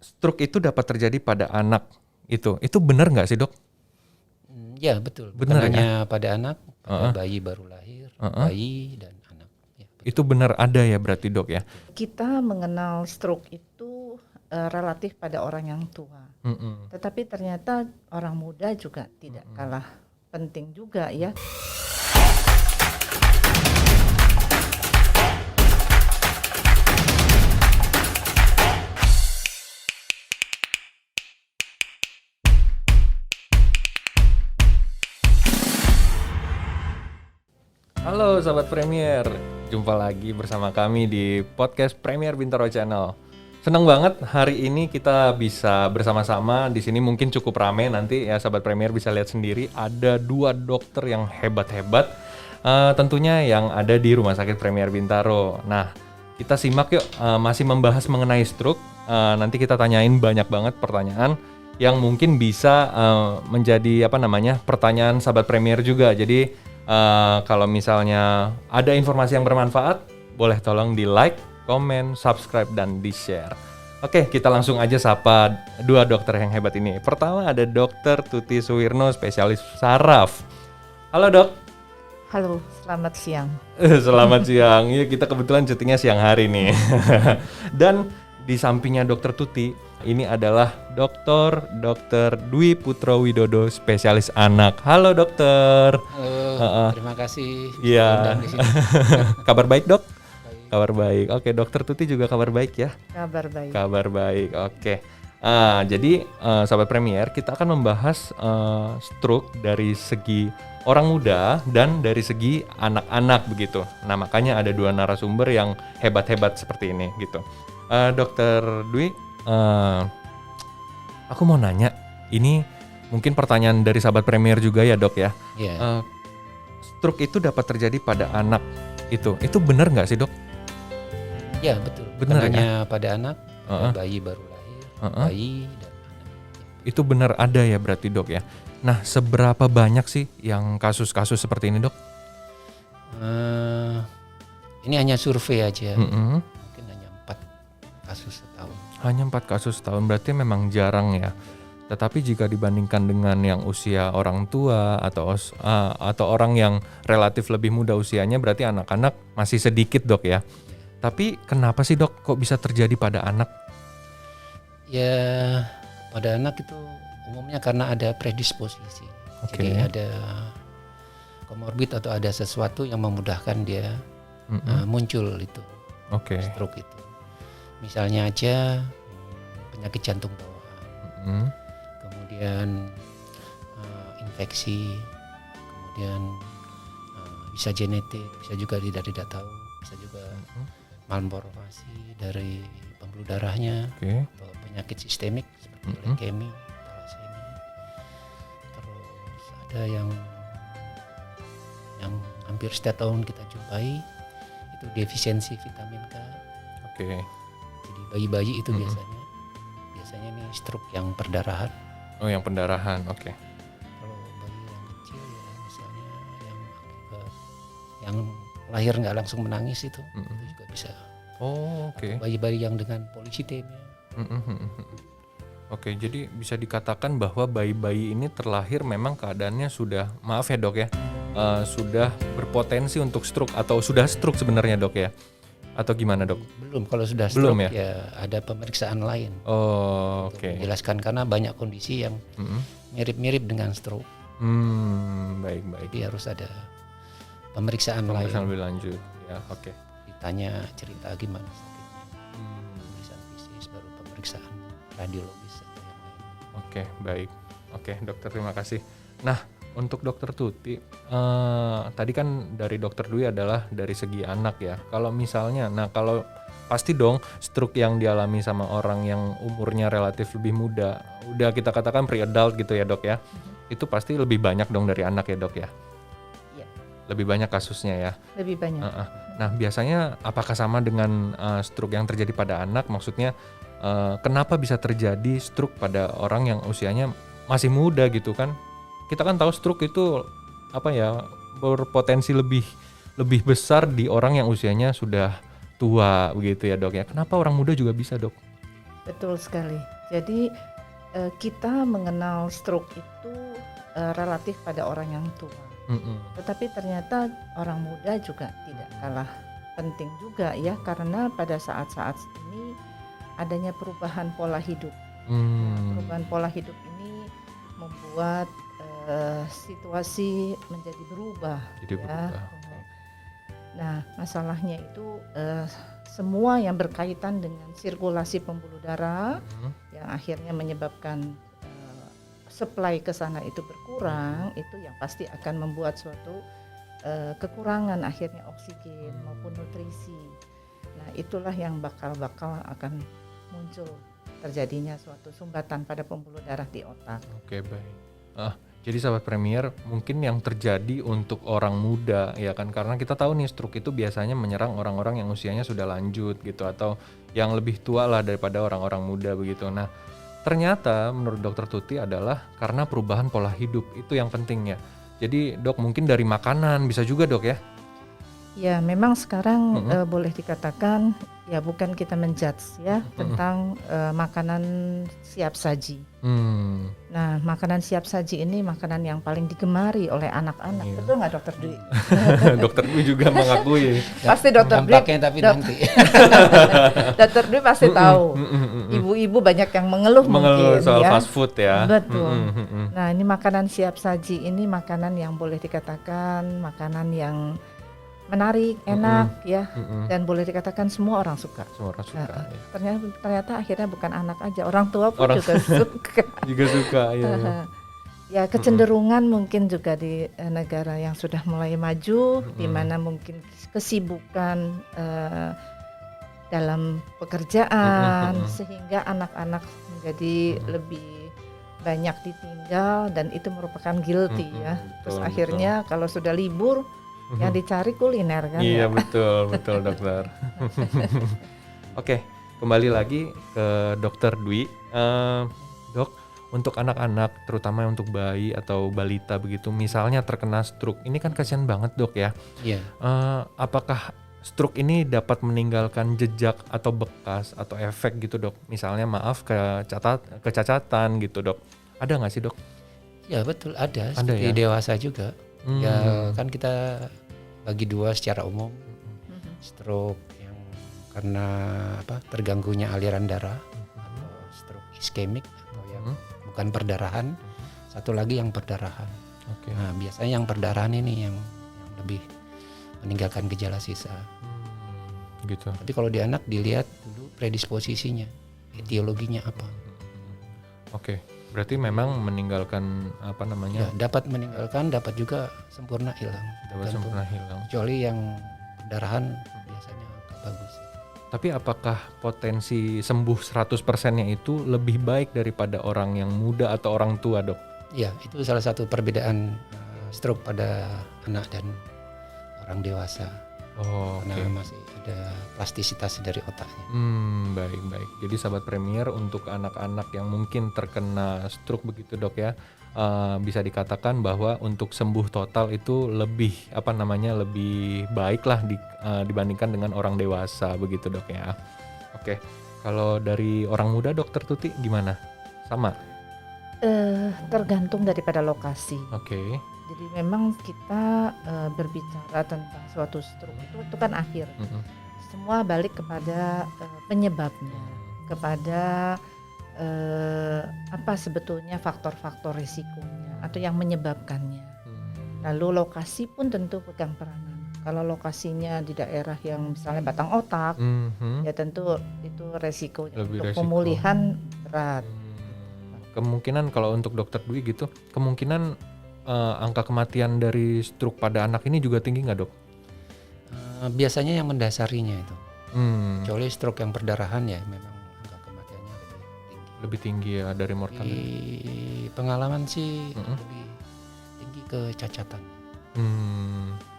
stroke itu dapat terjadi pada anak itu benar nggak sih dok? Ya betul. Benar Bukan ya? hanya pada anak, pada bayi baru lahir, bayi dan anak. Ya, betul. Itu benar ada ya berarti dok ya? Kita mengenal stroke itu relatif pada orang yang tua. Tetapi ternyata orang muda juga tidak kalah penting juga ya. Halo Sobat Premier, jumpa lagi bersama kami di podcast Premier Bintaro Channel. Senang banget hari ini kita bisa bersama-sama di sini, mungkin cukup rame nanti ya Sobat Premier bisa lihat sendiri ada 2 dokter yang hebat-hebat tentunya yang ada di Rumah Sakit Premier Bintaro. Nah, kita simak yuk, masih membahas mengenai stroke. Nanti kita tanyain banyak banget pertanyaan yang mungkin bisa menjadi pertanyaan Sobat Premier juga. Jadi kalau misalnya ada informasi yang bermanfaat, boleh tolong di like, komen, subscribe, dan di share. Oke, kita langsung aja sapa 2 dokter yang hebat ini. Pertama ada Dr. Tuti Suwirno, spesialis saraf. Halo dok. Halo, selamat siang. Selamat siang. Iya, kita kebetulan cutinya siang hari nih. Dan di sampingnya Dr. Tuti, ini adalah Dr. Dwi Putro Widodo, spesialis anak. Halo dokter. Halo, terima kasih. Iya. Di sini. Kabar baik dok? Baik. Kabar baik. Oke, Dokter Tuti juga kabar baik ya? Kabar baik. Kabar baik. Oke. Jadi Sobat Premier, kita akan membahas stroke dari segi orang muda dan dari segi anak-anak begitu. Nah, makanya ada 2 narasumber yang hebat-hebat seperti ini gitu. Dokter Dwi, aku mau nanya, ini mungkin pertanyaan dari sahabat Premier juga ya dok ya. Ya. Stroke itu dapat terjadi pada anak itu benar nggak sih dok? Ya betul. Benar Bukan ya? hanya pada anak, pada bayi baru lahir, bayi dan anak. Itu benar ada ya berarti dok ya. Nah, seberapa banyak sih yang kasus-kasus seperti ini dok? Ini hanya survei aja. Mm-mm. Mungkin hanya 4 kasus setahun. Hanya 4 kasus setahun, berarti memang jarang ya. Tetapi jika dibandingkan dengan yang usia orang tua atau orang yang relatif lebih muda usianya, berarti anak-anak masih sedikit dok ya. Tapi kenapa sih dok kok bisa terjadi pada anak? Ya pada anak itu umumnya karena ada predisposisi. Oke. Jadi ada komorbid atau ada sesuatu yang memudahkan dia muncul itu. Oke. Stroke itu. Misalnya aja penyakit jantung bawaan, kemudian infeksi, kemudian bisa genetik, bisa juga tidak tahu, bisa juga malformasi dari pembuluh darahnya, atau penyakit sistemik seperti leukemia, thalassemia. Terus ada yang hampir setiap tahun kita jumpai itu defisiensi vitamin K. Oke. Jadi bayi-bayi itu biasanya ini stroke yang perdarahan. Oh, yang pendarahan. Oke. Kalau bayi yang kecil ya misalnya yang lahir nggak langsung menangis itu juga bisa. Oh, oke. Bayi-bayi yang dengan polisitemia. Oke, jadi bisa dikatakan bahwa bayi-bayi ini terlahir memang keadaannya sudah, maaf ya dok ya, sudah berpotensi untuk stroke atau sudah stroke sebenarnya dok ya? Atau gimana dok? Belum, kalau sudah Belum stroke ya? ya ada pemeriksaan lain. Oh, Untuk oke. menjelaskan karena banyak kondisi yang mirip-mirip dengan stroke. Baik. Jadi harus ada pemeriksaan Pemeriksaan lain. lebih lanjut ya, oke. Ditanya cerita gimana sakitnya. Pemeriksaan fisik baru pemeriksaan radiologis atau yang lain. Oke, baik. Oke, dokter terima kasih. Nah, untuk dokter Tuti, tadi kan dari dokter Dwi adalah dari segi anak ya. Kalau misalnya, kalau pasti dong stroke yang dialami sama orang yang umurnya relatif lebih muda, udah kita katakan pre-adult gitu ya dok ya, itu pasti lebih banyak dong dari anak ya dok ya? Iya. Lebih banyak kasusnya ya? Lebih banyak. Nah, biasanya apakah sama dengan stroke yang terjadi pada anak? Maksudnya kenapa bisa terjadi stroke pada orang yang usianya masih muda gitu kan? Kita kan tahu stroke itu berpotensi lebih besar di orang yang usianya sudah tua begitu ya dok ya. Kenapa orang muda juga bisa dok? Betul sekali. Jadi kita mengenal stroke itu relatif pada orang yang tua. Tetapi ternyata orang muda juga tidak kalah penting juga ya, karena pada saat-saat ini adanya perubahan pola hidup. Perubahan pola hidup ini membuat situasi menjadi berubah. Jadi berubah. Nah, masalahnya itu semua yang berkaitan dengan sirkulasi pembuluh darah yang akhirnya menyebabkan supply ke sana itu berkurang, itu yang pasti akan membuat suatu kekurangan akhirnya oksigen maupun nutrisi. Nah, itulah yang bakal akan muncul terjadinya suatu sumbatan pada pembuluh darah di otak. Oke, baik. Jadi sahabat Premier, mungkin yang terjadi untuk orang muda ya kan, karena kita tahu nih stroke itu biasanya menyerang orang-orang yang usianya sudah lanjut gitu, atau yang lebih tua lah daripada orang-orang muda begitu. Nah, ternyata menurut Dokter Tuti adalah karena perubahan pola hidup, itu yang penting ya. Jadi Dok, mungkin dari makanan bisa juga Dok ya? Ya, memang sekarang boleh dikatakan ya bukan kita menjudge ya tentang makanan siap saji. Nah, makanan siap saji ini makanan yang paling digemari oleh anak-anak. Iya. Betul nggak Dokter Dwi? Dokter Dwi juga mengakui. Pasti Dokter Dwi. Dampaknya tapi nanti. Dokter Dwi pasti tahu. Ibu-ibu banyak yang mengeluh mungkin soal ya. fast food ya. Betul. Nah, ini makanan siap saji ini makanan yang boleh dikatakan makanan yang menarik, enak ya, dan boleh dikatakan semua orang suka. Semua orang suka. Ya. Ternyata akhirnya bukan anak aja, orang tua pun juga suka. Juga suka ya. Ya, kecenderungan mungkin juga di negara yang sudah mulai maju, di mana mungkin kesibukan dalam pekerjaan sehingga anak-anak menjadi lebih banyak ditinggal, dan itu merupakan guilty ya. Terus akhirnya kalau sudah libur yang dicari kuliner kan. Iya, ya? betul dokter. Oke, kembali lagi ke Dokter Dwi. Dok, untuk anak-anak terutama untuk bayi atau balita begitu, misalnya terkena stroke, ini kan kasihan banget Dok ya. Iya. Apakah stroke ini dapat meninggalkan jejak atau bekas atau efek gitu Dok? Misalnya kecacatan gitu Dok. Ada nggak sih Dok? Ya betul, ada seperti ya? dewasa juga. Ya kan kita bagi dua secara umum, stroke yang karena terganggunya aliran darah, atau stroke iskemik atau yang bukan perdarahan, satu lagi yang perdarahan. Nah, biasanya yang perdarahan ini yang lebih meninggalkan gejala sisa. Gitu. Tapi kalau di anak dilihat dulu predisposisinya, etiologinya apa. Berarti memang meninggalkan Ya, dapat meninggalkan, dapat juga sempurna hilang. Sempurna hilang. Kecuali yang perdarahan biasanya agak bagus. Tapi apakah potensi sembuh 100%-nya itu lebih baik daripada orang yang muda atau orang tua Dok? Ya, itu salah satu perbedaan stroke pada anak dan orang dewasa. Karena masih ada plastisitas dari otaknya. Baik. Jadi sahabat Premier, untuk anak-anak yang mungkin terkena stroke begitu Dok ya, bisa dikatakan bahwa untuk sembuh total itu lebih lebih baik lah dibandingkan dengan orang dewasa begitu Dok ya. Kalau dari orang muda Dokter Tuti gimana? Sama? Tergantung daripada lokasi. Jadi memang kita berbicara tentang suatu stroke itu kan akhir. Semua balik kepada penyebabnya, kepada apa sebetulnya faktor-faktor risikonya atau yang menyebabkannya. Lalu lokasi pun tentu pegang peranan. Kalau lokasinya di daerah yang misalnya batang otak, ya tentu itu resikonya untuk pemulihan berat. Kemungkinan kalau untuk Dokter Dwi gitu, kemungkinan angka kematian dari stroke pada anak ini juga tinggi nggak Dok? Biasanya yang mendasarinya itu. Kecuali stroke yang perdarahan ya memang angka kematiannya lebih tinggi ya dari mortality. Di pengalaman sih lebih tinggi kecacatan.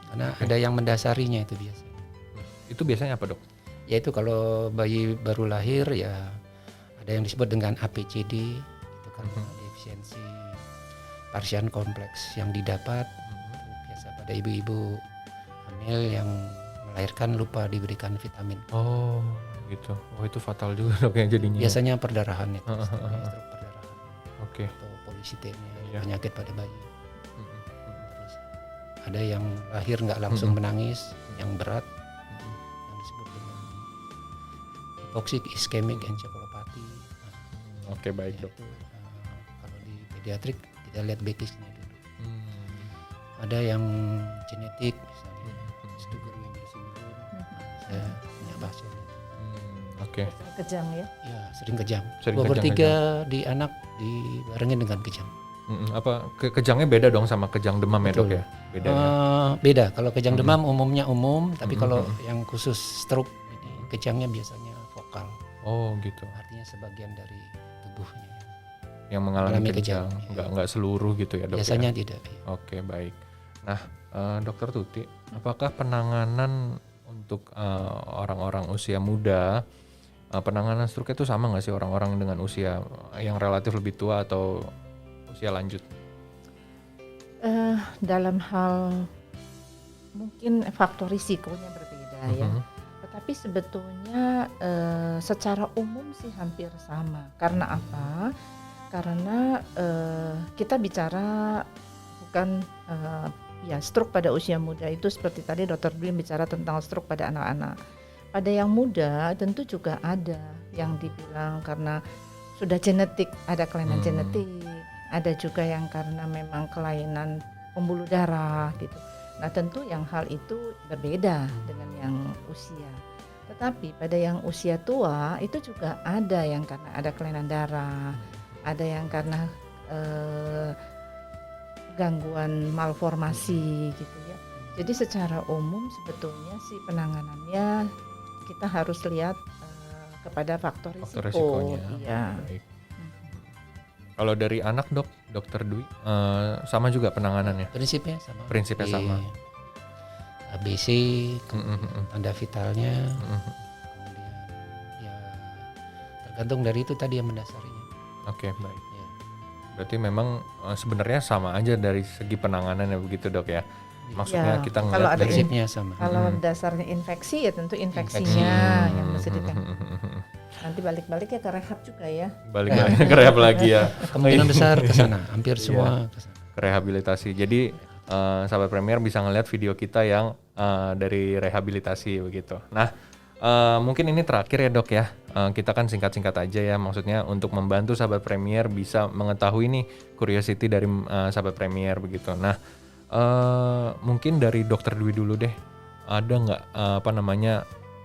Karena ada yang mendasarinya itu biasanya. Itu biasanya apa Dok? Yaitu kalau bayi baru lahir ya ada yang disebut dengan APCD, itu kan defisiensi parsian kompleks yang didapat biasa pada ibu-ibu hamil yang melahirkan lupa diberikan vitamin. gitu. Oh itu fatal juga dok ya jadinya. Biasanya perdarahan itu, stroke perdarahan Oke. atau polisitemia, Iya. penyakit pada bayi. Mm-mm. Terus ada yang lahir nggak langsung menangis, yang berat, yang disebut dengan hypoxic ischemic encephalopathy. Oke baik dok. Itu kalau di pediatrik kita lihat bekisnya dulu. Hmm. Ada yang genetik misalnya Stuger-Weber syndrome. Saya punya pasien itu. Oke. Kejang ya. Ya sering kejang. Sering 2/3 di anak dibarengin dengan kejang. Apa kejangnya beda dong sama kejang demam ya dok Betul. ya? Bedanya. Beda. Kalau kejang demam umumnya umum, tapi kalau yang khusus stroke ini kejangnya biasanya vokal. Oh gitu. Artinya sebagian dari tubuhnya. Yang mengalami Mengalami kejang, kejang, nggak seluruh gitu ya dok? Biasanya ya? tidak. Ya. Oke baik. Nah dokter Tuti, apakah penanganan untuk orang-orang usia muda, penanganan stroke itu sama nggak sih orang-orang dengan usia yang relatif lebih tua atau usia lanjut? Dalam hal mungkin faktor risikonya berbeda ya. Tetapi sebetulnya secara umum sih hampir sama. Karena apa? Karena kita bicara bukan ya stroke pada usia muda itu seperti tadi Dr. Dwi bicara tentang stroke pada anak-anak. Pada yang muda tentu juga ada yang dibilang karena sudah genetik, ada kelainan genetik, ada juga yang karena memang kelainan pembuluh darah gitu. Nah tentu yang hal itu berbeda dengan yang usia. Tetapi pada yang usia tua itu juga ada yang karena ada kelainan darah, ada yang karena gangguan malformasi gitu ya. Jadi secara umum sebetulnya sih penanganannya kita harus lihat kepada faktor risiko. Resikonya. Iya. Baik. Kalau dari anak dok, dokter Dwi, sama juga penanganannya? Prinsipnya sama. Prinsipnya sama. ABC, tanda vitalnya, kemudian ya tergantung dari itu tadi yang mendasarinya. Oke baik. Ya. Berarti memang sebenarnya sama aja dari segi penanganannya begitu dok ya? Maksudnya Ya, kita kalau ngeliat ada dari Prinsipnya sama. Kalau dasarnya infeksi ya tentu infeksinya yang mesti ditangani. Nanti balik-balik ya ke rehab juga ya. balik-balik ke rehab lagi ya. Kemungkinan besar ke sana, hampir semua ke sana. Ke rehabilitasi. Jadi sahabat Premier bisa ngeliat video kita yang dari rehabilitasi begitu. Nah mungkin ini terakhir ya dok ya. Kita kan singkat-singkat aja ya. Maksudnya untuk membantu sahabat Premier bisa mengetahui nih curiosity dari sahabat Premier begitu. Nah mungkin dari dokter Dwi dulu deh. Ada nggak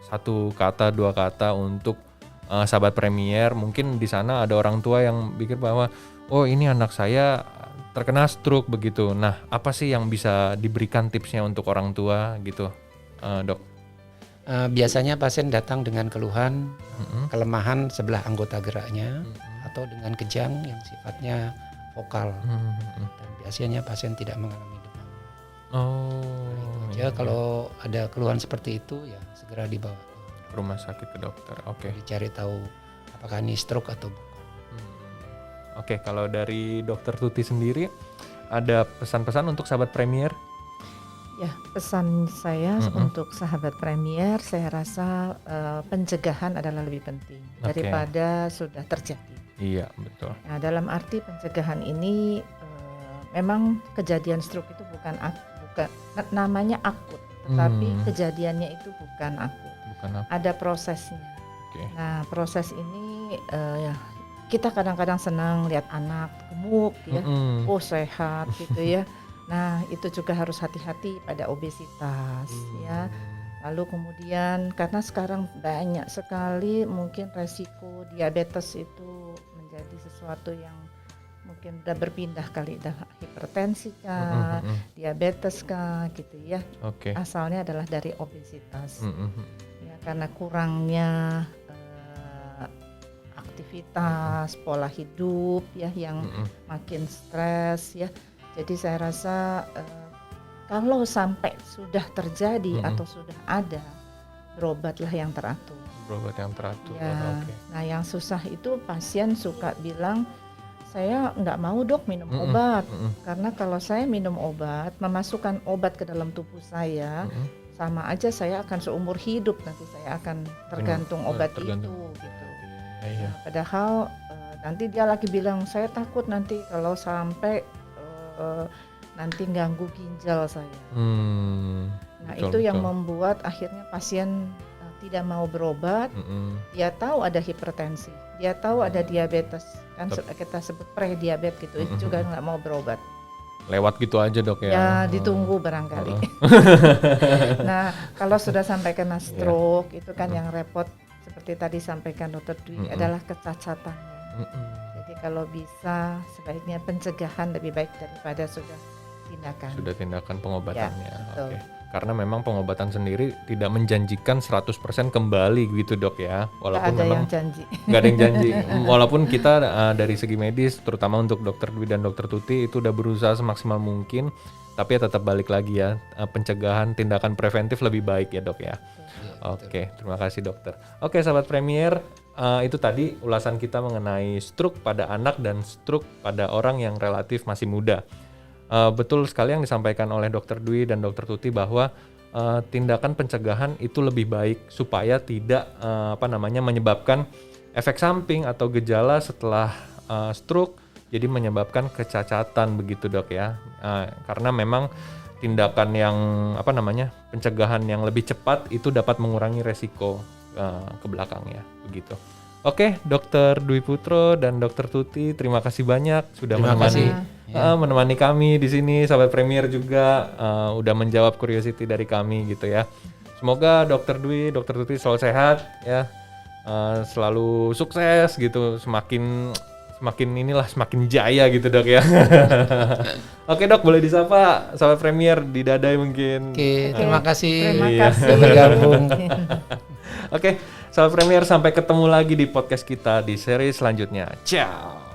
satu kata dua kata untuk sahabat Premier? Mungkin di sana ada orang tua yang pikir bahwa oh ini anak saya terkena stroke begitu. Nah apa sih yang bisa diberikan tipsnya untuk orang tua gitu dok? Biasanya pasien datang dengan keluhan kelemahan sebelah anggota geraknya atau dengan kejang yang sifatnya vokal. Dan biasanya pasien tidak mengalami demam. Oh, Ya kalau ada keluhan seperti itu ya segera dibawa ke rumah sakit ke dokter. Oke. dicari tahu apakah ini stroke atau bukan. Oke, kalau dari dokter Tuti sendiri ada pesan-pesan untuk sahabat Premier? Ya, pesan saya untuk sahabat Premier, saya rasa pencegahan adalah lebih penting daripada sudah terjadi. Iya, betul. Nah, dalam arti pencegahan ini memang kejadian stroke itu bukan namanya akut, tetapi kejadiannya itu bukan akut. Bukan apa. Ada prosesnya. Oke. Nah, proses ini ya kita kadang-kadang senang lihat anak gemuk ya, oh sehat gitu ya. Nah, itu juga harus hati-hati pada obesitas ya. Lalu kemudian karena sekarang banyak sekali mungkin resiko diabetes itu menjadi sesuatu yang mungkin udah berpindah kali, udah hipertensi kah, diabetes kah gitu ya. Oke. Asalnya adalah dari obesitas. Ya, karena kurangnya aktivitas, pola hidup ya yang makin stres ya. Jadi saya rasa kalau sampai sudah terjadi atau sudah ada, berobatlah yang teratur. Berobat yang teratur. Ya. Oke. Nah yang susah itu pasien suka bilang, saya nggak mau dok minum obat, karena kalau saya minum obat, memasukkan obat ke dalam tubuh saya sama aja saya akan seumur hidup nanti saya akan tergantung obat tergantung. itu gitu. Iya. Nah, padahal nanti dia lagi bilang saya takut nanti kalau sampai nanti ganggu ginjal saya. Nah itu yang membuat akhirnya pasien tidak mau berobat. Dia tahu ada hipertensi, dia tahu ada diabetes, kan kita sebut pre-diabetes gitu, itu juga nggak mau berobat. Lewat gitu aja dok ya? Ya ditunggu barangkali. Nah kalau sudah sampai kena stroke itu kan yang repot seperti tadi sampaikan Dr. Dwi adalah kecacatannya. Jadi kalau bisa sebaiknya pencegahan lebih baik daripada sudah tindakan pengobatannya. Ya, Oke. Karena memang pengobatan sendiri tidak menjanjikan 100% kembali gitu dok ya. Walaupun nggak ada memang yang janji. nggak ada yang janji. Walaupun kita dari segi medis, terutama untuk Dr. Dwi dan Dr. Tuti itu udah berusaha semaksimal mungkin, tapi ya tetap balik lagi ya, pencegahan, tindakan preventif lebih baik ya dok ya. Oke, terima kasih dokter. Oke sahabat Premier, itu tadi ulasan kita mengenai stroke pada anak dan stroke pada orang yang relatif masih muda. Betul sekali yang disampaikan oleh Dr. Dwi dan Dr. Tuti bahwa tindakan pencegahan itu lebih baik supaya tidak menyebabkan efek samping atau gejala setelah stroke, jadi menyebabkan kecacatan begitu dok ya. Karena memang tindakan yang pencegahan yang lebih cepat itu dapat mengurangi resiko ke belakangnya begitu. Oke, Dr. Dwi Putro dan Dr. Tuti, terima kasih banyak sudah menemani kami di sini. Sahabat Premier juga udah menjawab curiosity dari kami gitu ya. Semoga Dr. Dwi, Dr. Tuti selalu sehat ya, selalu sukses gitu, semakin jaya gitu dok ya. Oke dok, boleh disapa sahabat Premier di Dadai mungkin. Oke, terima kasih. Terima kasih. Bergabung. Oke, sahabat Premier, sampai ketemu lagi di podcast kita di seri selanjutnya. Ciao.